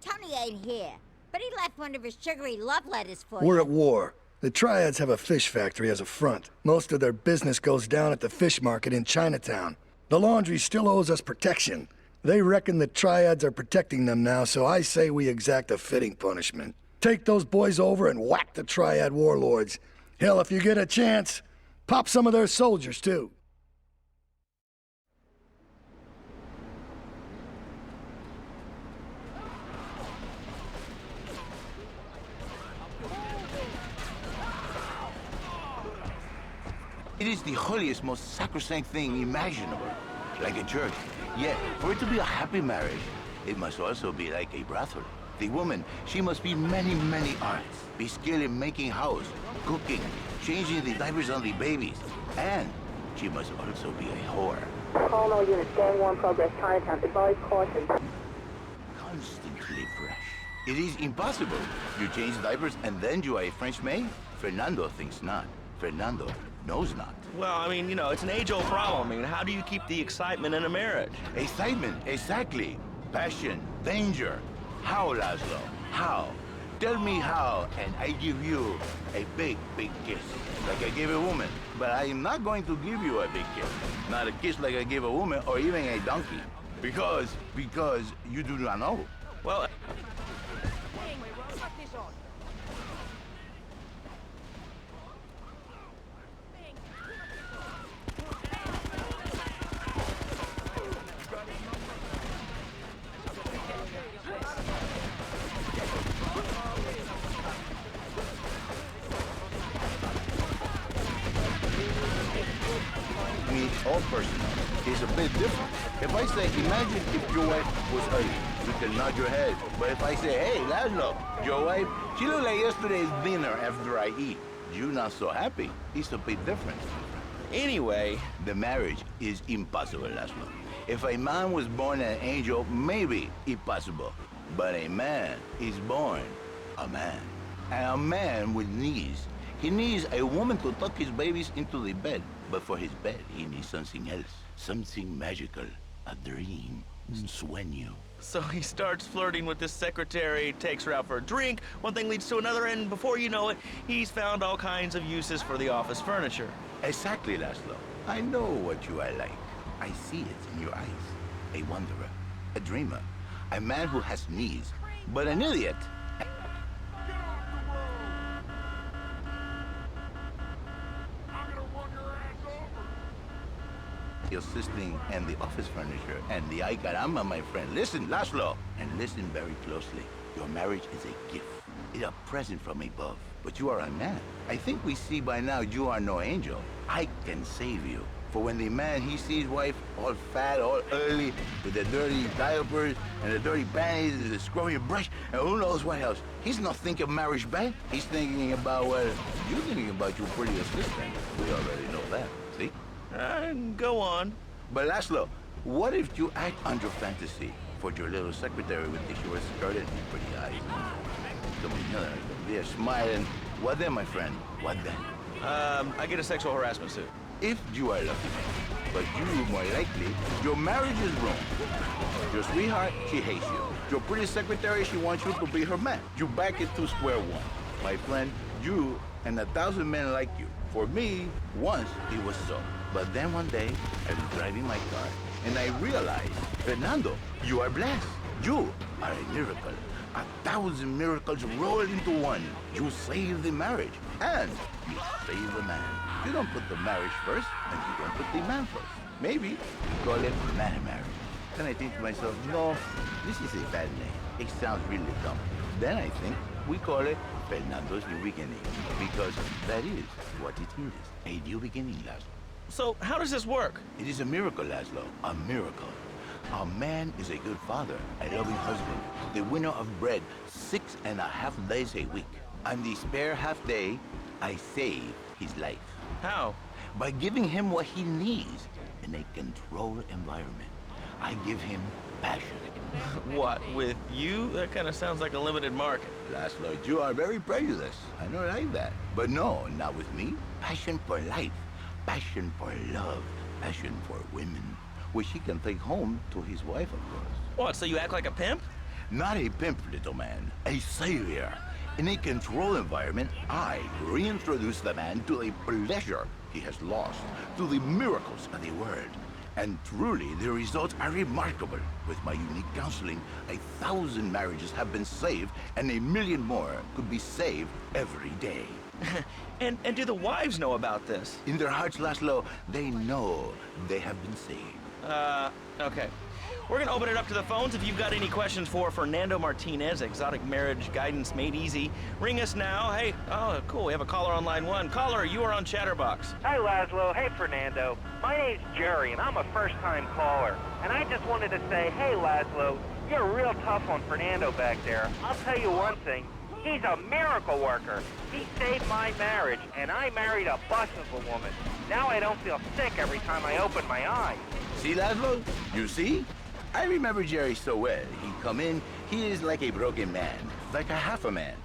Tony ain't here, but he left one of his sugary love letters for you. We're at war. The Triads have a fish factory as a front. Most of their business goes down at the fish market in Chinatown. The laundry still owes us protection. They reckon the Triads are protecting them now, so I say we exact a fitting punishment. Take those boys over and whack the Triad warlords. Hell, if you get a chance, pop some of their soldiers, too. It is the holiest, most sacrosanct thing imaginable. Like a church. Yet, for it to be a happy marriage, it must also be like a brothel. The woman, she must be many, many arts. Be skilled in making house, cooking, changing the diapers on the babies. And she must also be a whore. Call all units, gang war in progress, Chinatown. Advise caution. Constantly fresh. It is impossible. You change diapers and then you are a French maid? Fernando thinks not. Fernando knows not. Well, I mean, you know, it's an age-old problem. I mean, how do you keep the excitement in a marriage? Excitement, exactly. Passion, danger. How, Laszlo? How? Tell me how, and I give you a big, big kiss, like I give a woman. But I am not going to give you a big kiss. Not a kiss like I give a woman or even a donkey. Because you do not know. Well... All personal is a bit different. If I say, imagine if your wife was early, you can nod your head. But if I say, hey, Laszlo, your wife, she looked like yesterday's dinner after I eat. You not so happy. It's a bit different. Anyway... The marriage is impossible, Laszlo. If a man was born an angel, maybe it's possible. But a man is born a man. And a man with knees. He needs a woman to tuck his babies into the bed. But for his bed, he needs something else. Something magical. A dream. Sueño. So he starts flirting with this secretary, takes her out for a drink, one thing leads to another, and before you know it, he's found all kinds of uses for the office furniture. Exactly, Laszlo. I know what you are like. I see it in your eyes. A wanderer. A dreamer. A man who has knees. But an idiot. Assisting and the office furniture and the ay caramba, my friend. Listen, Laszlo, and listen very closely. Your marriage is a gift. It's a present from above. But you are a man. I think we see by now you are no angel. I can save you. For when the man, he sees wife all fat, all early, with the dirty diapers and the dirty panties and the scrubby brush, and who knows what else. He's not thinking marriage bad. He's thinking about, well, you're thinking about your pretty assistant. We already know that, see? Go on. But Laszlo, what if you act on your fantasy for your little secretary with the short skirt and the pretty eyes? They're smiling. What then, my friend? What then? I get a sexual harassment suit. If you are lucky. But you, more likely, your marriage is ruined. Your sweetheart, she hates you. Your pretty secretary, she wants you to be her man. You back it to square one. My friend, you and 1,000 men like you. For me, once it was so. But then one day, I was driving my car, and I realized, Fernando, you are blessed. You are a miracle. 1,000 miracles roll into one. You save the marriage, and you save the man. You don't put the marriage first, and you don't put the man first. Maybe you call it man marriage. Then I think to myself, no, this is a bad name. It sounds really dumb. Then I think we call it Fernando's New Beginning, because that is what it is. A new beginning, Laszlo. So how does this work? It is a miracle, Laszlo. A miracle. A man is a good father, a loving husband, the winner of bread 6.5 days a week. On the spare half day, I save his life. How? By giving him what he needs in a controlled environment. I give him passion. What, with you? That kind of sounds like a limited market. Laszlo, you are very prejudiced. I don't like that. But no, not with me. Passion for life. Passion for love. Passion for women. Which he can take home to his wife, of course. What, so you act like a pimp? Not a pimp, little man, a savior. In a controlled environment, I reintroduce the man to the pleasure he has lost, to the miracles of the world. And truly, the results are remarkable. With my unique counseling, 1,000 marriages have been saved, and 1,000,000 more could be saved every day. And do the wives know about this? In their hearts, Laszlo, they know they have been saved. Okay. We're gonna open it up to the phones. If you've got any questions for Fernando Martinez, Exotic Marriage Guidance Made Easy, ring us now. Hey, oh, cool, we have a caller on line 1. Caller, you are on Chatterbox. Hi, Laszlo. Hey, Fernando. My name's Jerry, and I'm a first-time caller. And I just wanted to say, hey, Laszlo, you're real tough on Fernando back there. I'll tell you one thing. He's a miracle worker. He saved my marriage, and I married a bus of a woman. Now I don't feel sick every time I open my eyes. See, Laszlo? You see? I remember Jerry so well. He come in, he is like a broken man, like a half a man.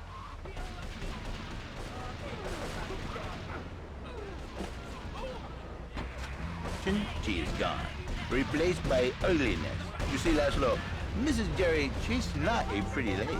She is gone, replaced by ugliness. You see, Laszlo, Mrs. Jerry, she's not a pretty lady.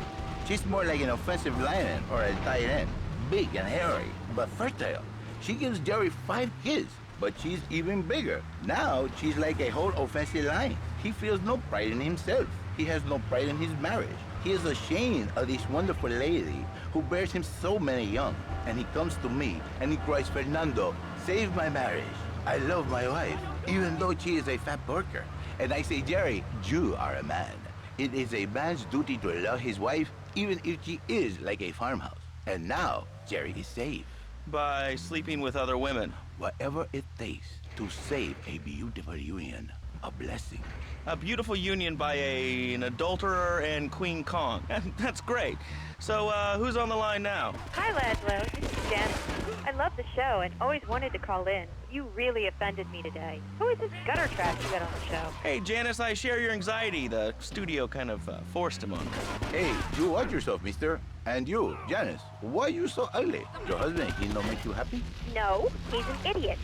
She's more like an offensive lion or a tight end, big and hairy, but fertile. She gives Jerry 5 kids, but she's even bigger. Now, she's like a whole offensive lion. He feels no pride in himself. He has no pride in his marriage. He is ashamed of this wonderful lady who bears him so many young. And he comes to me and he cries, Fernando, save my marriage. I love my wife, even though she is a fat worker. And I say, Jerry, you are a man. It is a man's duty to love his wife, even if she is like a farmhouse. And now, Jerry is safe. By sleeping with other women. Whatever it takes to save a beautiful union, a blessing. A beautiful union by an adulterer and Queen Kong. That's great. So, who's on the line now? Hi, Laszlo. This is Janice. I love the show and always wanted to call in. You really offended me today. Who is this gutter trash you got on the show? Hey, Janice, I share your anxiety. The studio kind of forced him on me. Hey, you watch yourself, mister. And you, Janice, why you so ugly? Your husband, he don't make you happy? No, he's an idiot.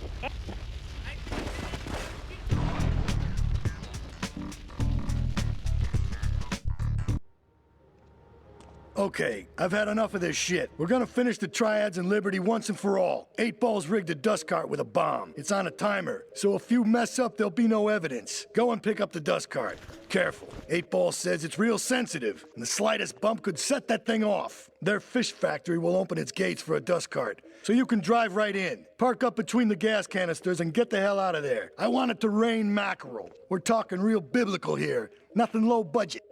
Okay, I've had enough of this shit. We're gonna finish the Triads and Liberty once and for all. 8 Ball's rigged a dust cart with a bomb. It's on a timer, so if you mess up, there'll be no evidence. Go and pick up the dust cart. Careful. 8 Ball says it's real sensitive, and the slightest bump could set that thing off. Their fish factory will open its gates for a dust cart, so you can drive right in. Park up between the gas canisters and get the hell out of there. I want it to rain mackerel. We're talking real biblical here, nothing low budget.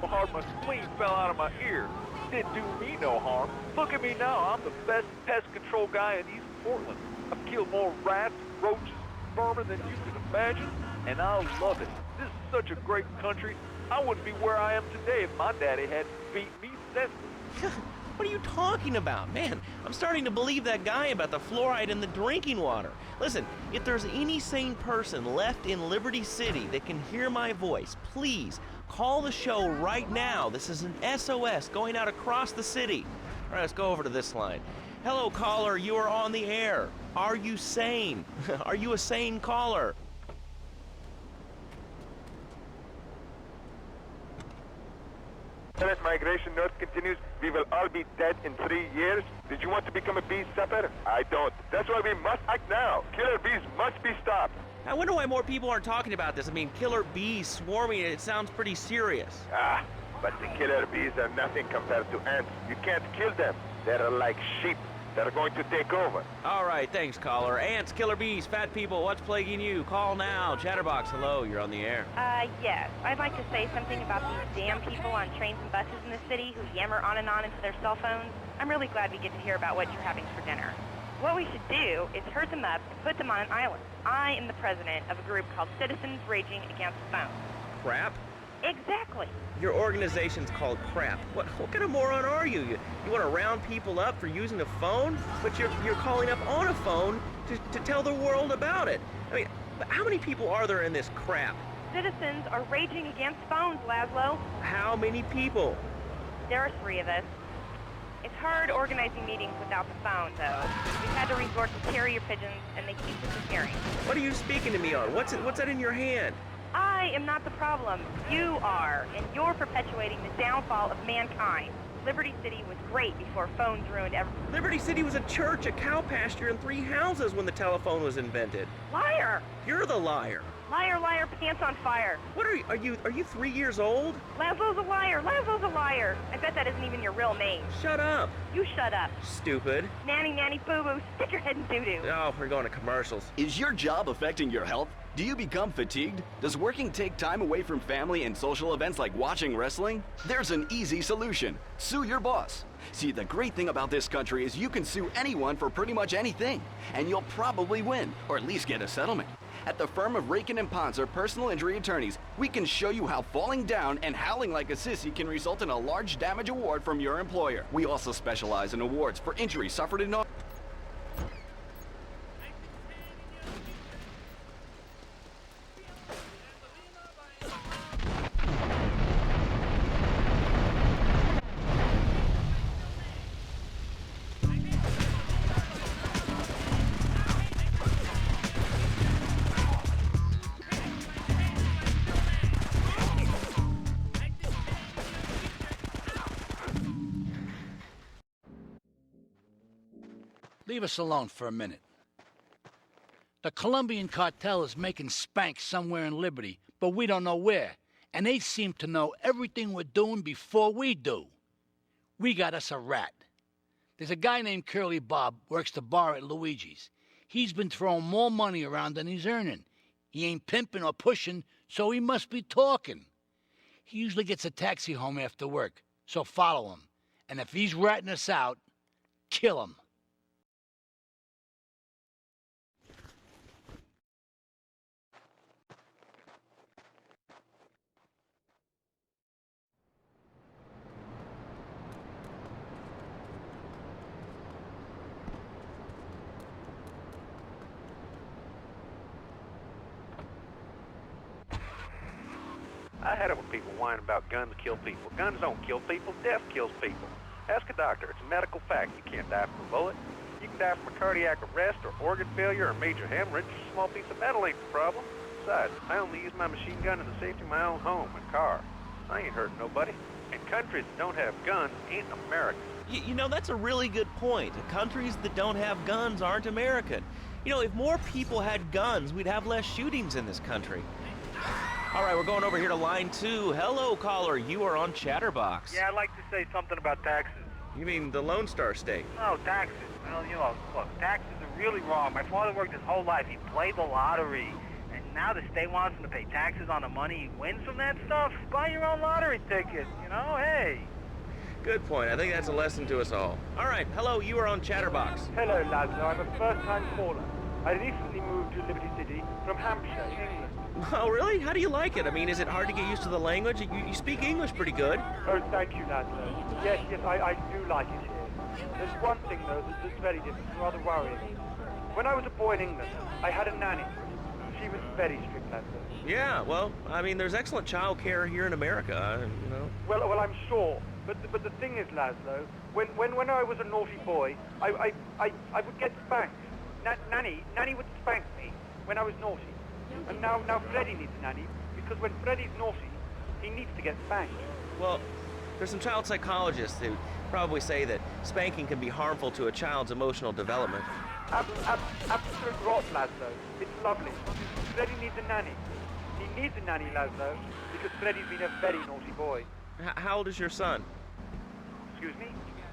Hard, my spleen fell out of my ear. Didn't do me no harm. Look at me now. I'm the best pest control guy in East Portland. I've killed more rats, roaches, vermin than you can imagine, and I love it. This is such a great country. I wouldn't be where I am today if my daddy hadn't beat me senseless. What are you talking about? Man, I'm starting to believe that guy about the fluoride in the drinking water. Listen, if there's any sane person left in Liberty City that can hear my voice, please call the show right now. This is an SOS going out across the city. All right, let's go over to this line. Hello, caller, you are on the air. Are you sane? Are you a sane caller? As migration north continues, we will all be dead in 3 years. Did you want to become a bee stopper? I don't. That's why we must act now. Killer bees must be stopped. I wonder why more people aren't talking about this. I mean, killer bees swarming, it sounds pretty serious. But the killer bees are nothing compared to ants. You can't kill them. They're like sheep. They're going to take over. All right, thanks, caller. Ants, killer bees, fat people, what's plaguing you? Call now. Chatterbox, hello, you're on the air. Yes. I'd like to say something about these damn people on trains and buses in the city who yammer on and on into their cell phones. I'm really glad we get to hear about what you're having for dinner. What we should do is herd them up and put them on an island. I am the president of a group called Citizens Raging Against the Phone. Crap? Exactly. Your organization's called Crap. What kind of moron are you? You want to round people up for using a phone? But you're calling up on a phone to tell the world about it. I mean, how many people are there in this crap? Citizens are raging against phones, Laszlo. How many people? There are 3 of us. It's hard organizing meetings without the phone, though. We've had to resort to carrier pigeons, and they keep disappearing. What are you speaking to me on? What's that in your hand? I am not the problem. You are, and you're perpetuating the downfall of mankind. Liberty City was great before phones ruined everything. Liberty City was a church, a cow pasture, and 3 houses when the telephone was invented. Liar! You're the liar. Liar, liar, pants on fire. What are you 3 years old? Laszlo's a liar. Laszlo's a liar. I bet that isn't even your real name. Shut up. You shut up. Stupid. Nanny, nanny, boo-boo. Stick your head in doo-doo. Oh, we're going to commercials. Is your job affecting your health? Do you become fatigued? Does working take time away from family and social events like watching wrestling? There's an easy solution. Sue your boss. See, the great thing about this country is you can sue anyone for pretty much anything, and you'll probably win, or at least get a settlement. At the firm of Rakin & Ponzer Personal Injury Attorneys, we can show you how falling down and howling like a sissy can result in a large damage award from your employer. We also specialize in awards for injuries suffered in... Leave us alone for a minute. The Colombian cartel is making spank somewhere in Liberty, but we don't know where. And they seem to know everything we're doing before we do. We got us a rat. There's a guy named Curly Bob, works the bar at Luigi's. He's been throwing more money around than he's earning. He ain't pimping or pushing, so he must be talking. He usually gets a taxi home after work, so follow him. And if he's ratting us out, kill him. I had it when people whine about guns kill people. Guns don't kill people, death kills people. Ask a doctor, it's a medical fact. You can't die from a bullet. You can die from a cardiac arrest or organ failure or major hemorrhage. A small piece of metal ain't the problem. Besides, I only use my machine gun in the safety of my own home and car. I ain't hurting nobody. And countries that don't have guns ain't American. You know, that's a really good point. Countries that don't have guns aren't American. You know, if more people had guns, we'd have less shootings in this country. All right, we're going over here to line 2. Hello, caller. You are on Chatterbox. Yeah, I'd like to say something about taxes. You mean the Lone Star State? No, taxes. Well, you know, look, taxes are really wrong. My father worked his whole life. He played the lottery. And now the state wants him to pay taxes on the money he wins from that stuff. Buy your own lottery ticket, you know? Hey. Good point. I think that's a lesson to us all. All right, hello. You are on Chatterbox. Hello, Laszlo. I'm a first-time caller. I recently moved to Liberty City from Hampshire, England. Oh, really? How do you like it? I mean, is it hard to get used to the language? You speak English pretty good. Oh, thank you, Laszlo. Yes, I do like it here. There's one thing, though, that's very different, rather worrying. When I was a boy in England, I had a nanny. She was very strict, Laszlo. Yeah, well, I mean, there's excellent child care here in America, you know. Well, I'm sure. But the thing is, Laszlo, when I was a naughty boy, I would get spanked. Nanny would spank me when I was naughty. And now Freddy needs a nanny, because when Freddy's naughty, he needs to get spanked. Well, there's some child psychologists who probably say that spanking can be harmful to a child's emotional development. Absolute rot, Laszlo. It's lovely. Freddy needs a nanny. He needs a nanny, Laszlo, because Freddy's been a very naughty boy. How old is your son? Excuse me?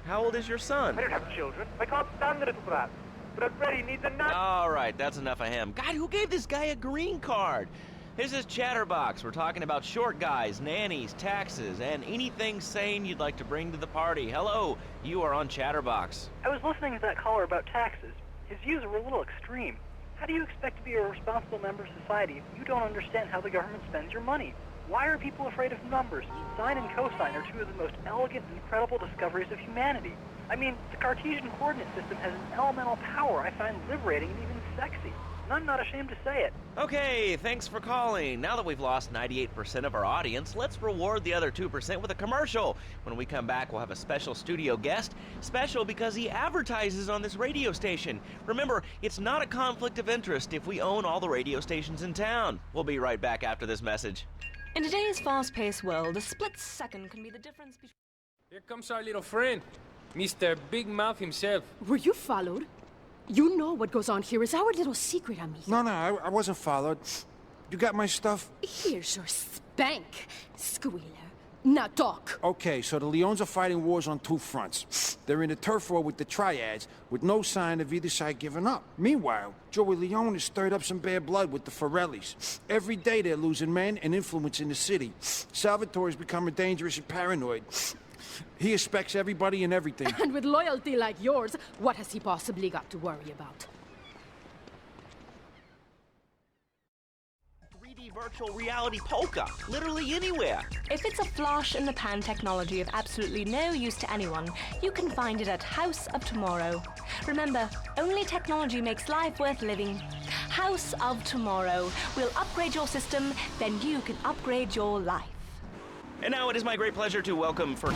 How old is your son? I don't have children. I can't stand the little brat. But Freddy needs a nanny. All right, that's enough of him. God, who gave this guy a green card? This is Chatterbox. We're talking about short guys, nannies, taxes, and anything sane you'd like to bring to the party. Hello, you are on Chatterbox. I was listening to that caller about taxes. His views were a little extreme. How do you expect to be a responsible member of society if you don't understand how the government spends your money? Why are people afraid of numbers? Sine and cosine are two of the most elegant and incredible discoveries of humanity. I mean, the Cartesian coordinate system has an elemental power I find liberating and even sexy. and I'm not ashamed to say it. Okay, thanks for calling. Now that we've lost 98% of our audience, let's reward the other 2% with a commercial. When we come back, we'll have a special studio guest. Special because he advertises on this radio station. Remember, it's not a conflict of interest if we own all the radio stations in town. We'll be right back after this message. In today's fast-paced world, a split second can be the difference between... Here comes our little friend, Mr. Big Mouth himself. Were you followed? You know what goes on here is our little secret, amigo. No, I wasn't followed. You got my stuff? Here's your spank, squealer. Now talk. Okay, so the Leons are fighting wars on two fronts. They're in a turf war with the Triads, with no sign of either side giving up. Meanwhile, Joey Leone has stirred up some bad blood with the Forellis. Every day they're losing men and influence in the city. Salvatore's becoming dangerous and paranoid. He expects everybody and everything. And with loyalty like yours, what has he possibly got to worry about? 3D virtual reality polka, literally anywhere. If it's a flash-in-the-pan technology of absolutely no use to anyone, you can find it at House of Tomorrow. Remember, only technology makes life worth living. House of Tomorrow. We'll upgrade your system, then you can upgrade your life. And now it is my great pleasure to welcome for...